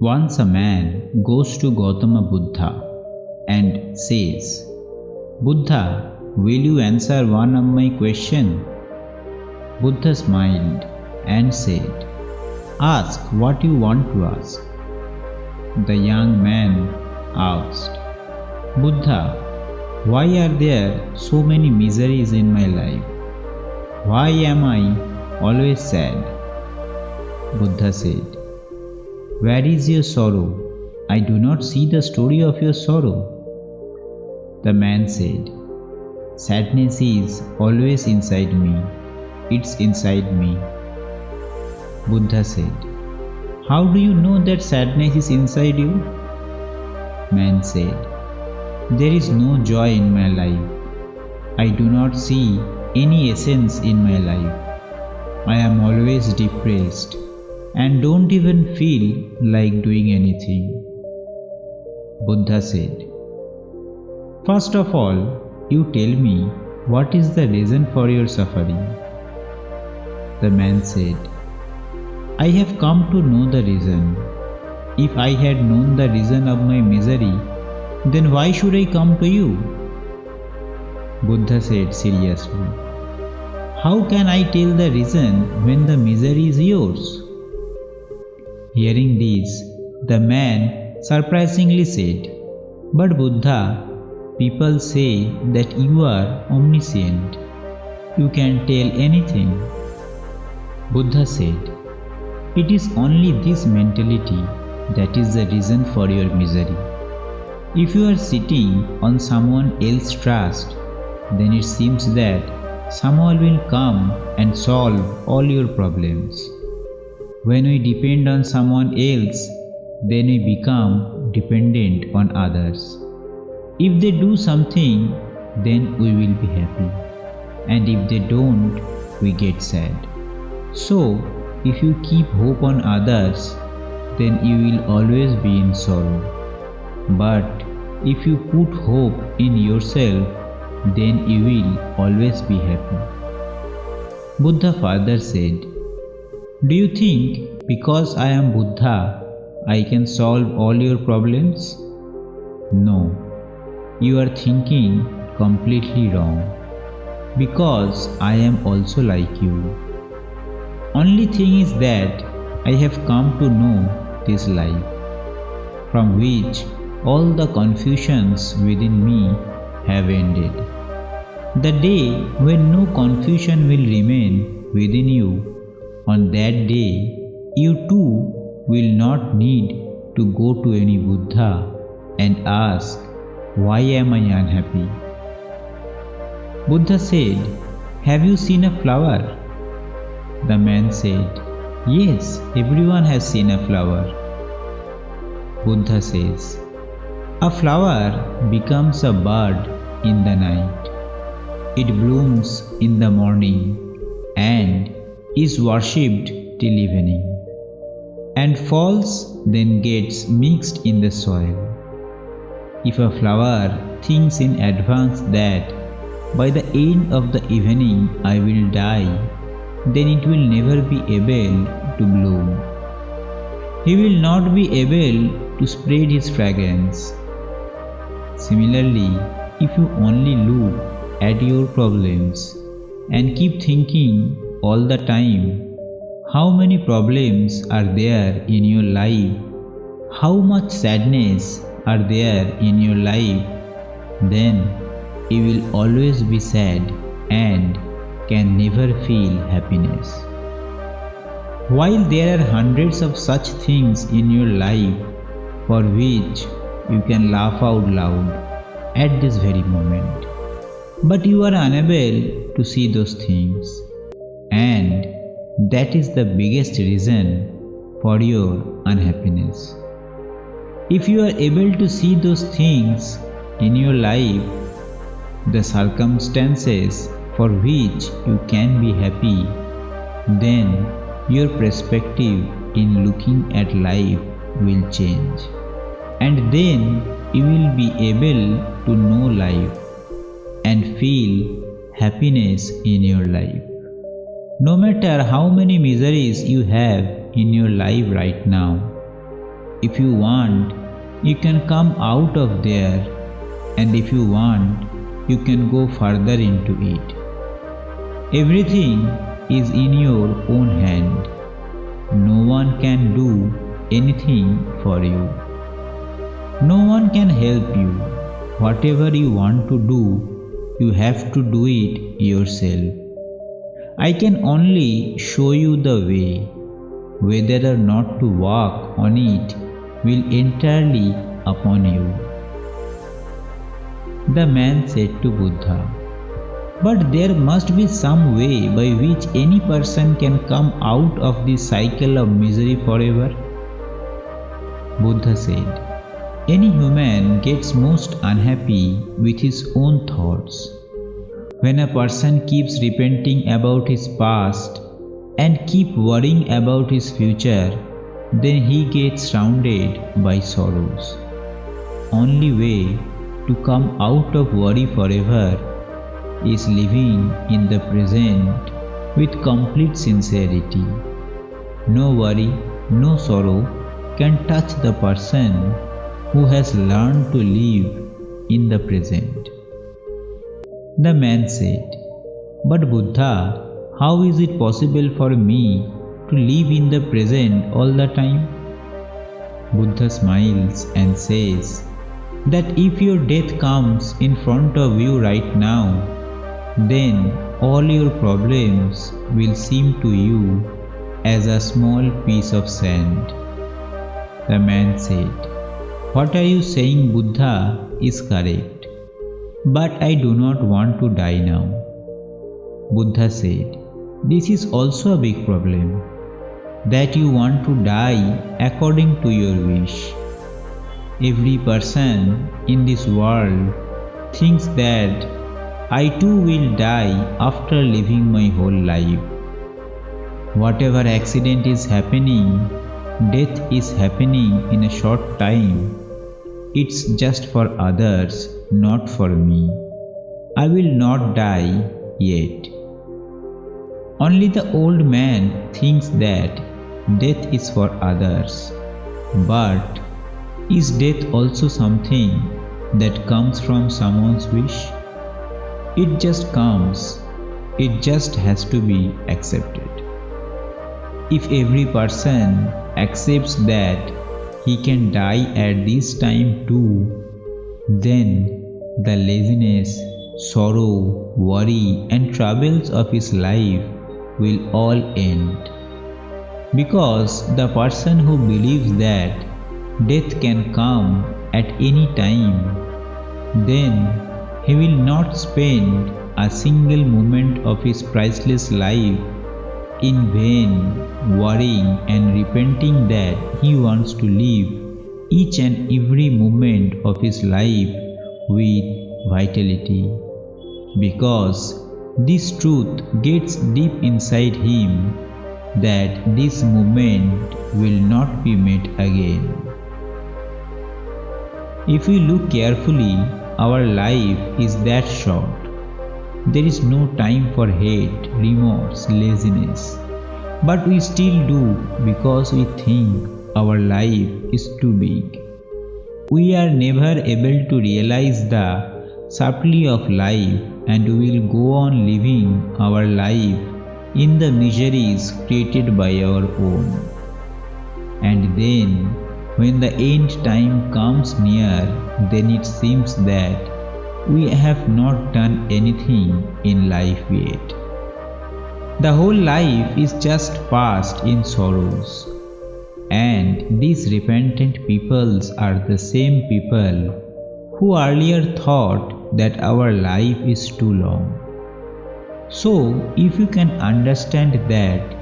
Once a man goes to Gautama Buddha and says, Buddha, will you answer one of my questions? Buddha smiled and said, Ask what you want to ask. The young man asked, Buddha, why are there so many miseries in my life? Why am I always sad? Buddha said, Where is your sorrow? I do not see the story of your sorrow. The man said, Sadness is always inside me. It's inside me. Buddha said, How do you know that sadness is inside you? Man said, There is no joy in my life. I do not see any essence in my life. I am always depressed and don't even feel like doing anything. Buddha said, First of all, you tell me what is the reason for your suffering. The man said, I have come to know the reason. If I had known the reason of my misery, then why should I come to you? Buddha said seriously, How can I tell the reason when the misery is yours? Hearing this, the man surprisingly said, But Buddha, people say that you are omniscient. You can tell anything. Buddha said, It is only this mentality that is the reason for your misery. If you are sitting on someone else's trust, then it seems that someone will come and solve all your problems. When we depend on someone else, then we become dependent on others. If they do something, then we will be happy. And if they don't, we get sad. So, if you keep hope on others, then you will always be in sorrow. But if you put hope in yourself, then you will always be happy. Buddha further said, Do you think because I am Buddha, I can solve all your problems? No, you are thinking completely wrong. Because I am also like you. Only thing is that I have come to know this life, from which all the confusions within me have ended. The day when no confusion will remain within you, on that day you too will not need to go to any Buddha and ask, Why am I unhappy? Buddha said, Have you seen a flower? The man said, Yes, everyone has seen a flower. Buddha says, A flower becomes a bird in the night. It blooms in the morning and is worshipped till evening, and falls, then gets mixed in the soil. If a flower thinks in advance that by the end of the evening I will die, then it will never be able to bloom. He will not be able to spread his fragrance. Similarly, if you only look at your problems and keep thinking all the time, how many problems are there in your life, how much sadness are there in your life, then you will always be sad and can never feel happiness. While there are hundreds of such things in your life for which you can laugh out loud at this very moment, but you are unable to see those things, and that is the biggest reason for your unhappiness. If you are able to see those things in your life, the circumstances for which you can be happy, then your perspective in looking at life will change, and then you will be able to know life and feel happiness in your life. No matter how many miseries you have in your life right now. If you want, you can come out of there, and if you want, you can go further into it. Everything is in your own hand. No one can do anything for you. No one can help you. Whatever you want to do, you have to do it yourself. I can only show you the way. Whether or not to walk on it will entirely upon you. The man said to Buddha, "But there must be some way by which any person can come out of this cycle of misery forever." Buddha said, "Any human gets most unhappy with his own thoughts. When a person keeps repenting about his past and keep worrying about his future, then he gets surrounded by sorrows. Only way to come out of worry forever is living in the present with complete sincerity. No worry, no sorrow can touch the person who has learned to live in the present." The man said, "But Buddha, how is it possible for me to live in the present all the time?" Buddha smiles and says that if your death comes in front of you right now, then all your problems will seem to you as a small piece of sand. The man said, "What are you saying, Buddha, is correct. But I do not want to die now." Buddha said, "This is also a big problem, that you want to die according to your wish. Every person in this world thinks that I too will die after living my whole life. Whatever accident is happening, death is happening in a short time. It's just for others, not for me. I will not die yet." Only the old man thinks that death is for others. But is death also something that comes from someone's wish? It just comes. It just has to be accepted. If every person accepts that he can die at this time too, then the laziness, sorrow, worry and troubles of his life will all end. Because the person who believes that death can come at any time, then he will not spend a single moment of his priceless life in vain worrying and repenting that he wants to live each and every moment of his life with vitality. Because this truth gets deep inside him that this moment will not be met again. If we look carefully, our life is that short. There is no time for hate, remorse, laziness. But we still do because we think our life is too big. We are never able to realize the subtlety of life, and we will go on living our life in the miseries created by our own. And then, when the end time comes near, then it seems that we have not done anything in life yet. The whole life is just passed in sorrows. And these repentant peoples are the same people who earlier thought that our life is too long. So, if you can understand that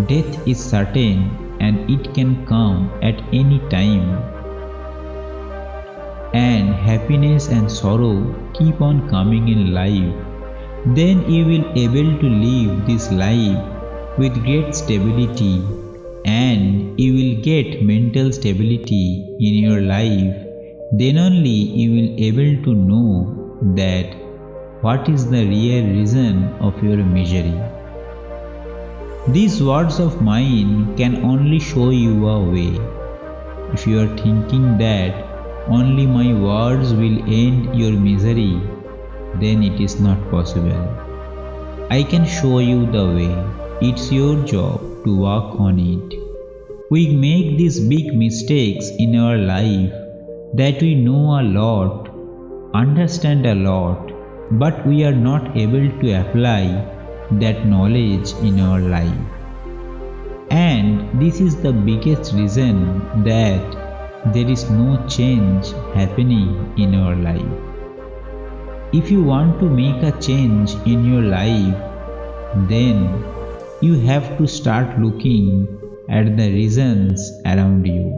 death is certain and it can come at any time, and happiness and sorrow keep on coming in life, then you will able to live this life with great stability, and you will get mental stability in your life. Then only you will able to know that what is the real reason of your misery. These words of mine can only show you a way. If you are thinking that only my words will end your misery, then it is not possible. I can show you the way. It's your job to work on it. We make these big mistakes in our life that we know a lot, understand a lot, but we are not able to apply that knowledge in our life. And this is the biggest reason that there is no change happening in our life. If you want to make a change in your life, then you have to start looking at the reasons around you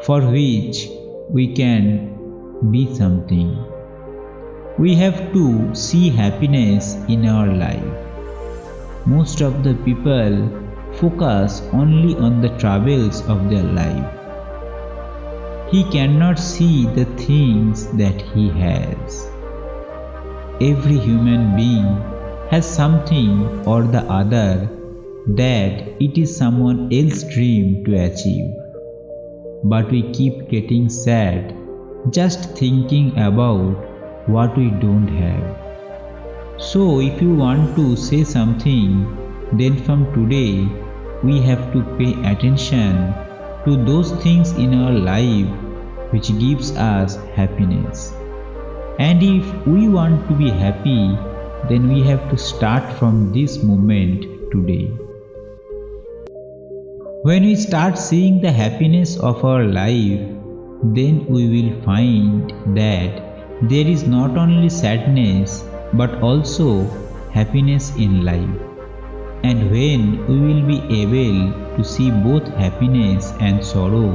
for which we can be something. We have to see happiness in our life. Most of the people focus only on the troubles of their life. He cannot see the things that he has. Every human being has something or the other that it is someone else's dream to achieve. But we keep getting sad just thinking about what we don't have. So if you want to say something, then from today we have to pay attention to those things in our life which gives us happiness. And if we want to be happy, then we have to start from this moment today. When we start seeing the happiness of our life, then we will find that there is not only sadness but also happiness in life. And when we will be able to see both happiness and sorrow,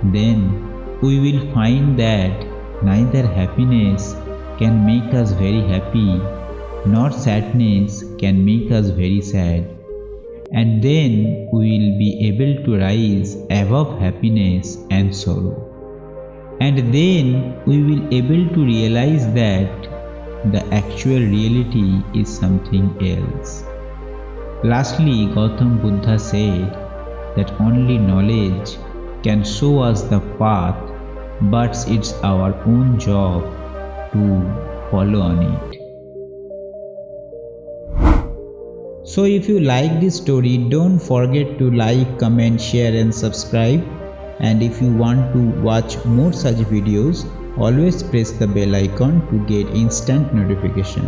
then we will find that neither happiness can make us very happy, nor sadness can make us very sad. And then we will be able to rise above happiness and sorrow. And then we will able to realize that the actual reality is something else. Lastly, Gautam Buddha said that only knowledge can show us the path, but it's our own job to follow on it. So if you like this story, don't forget to like, comment, share and subscribe. And if you want to watch more such videos, always press the bell icon to get instant notification.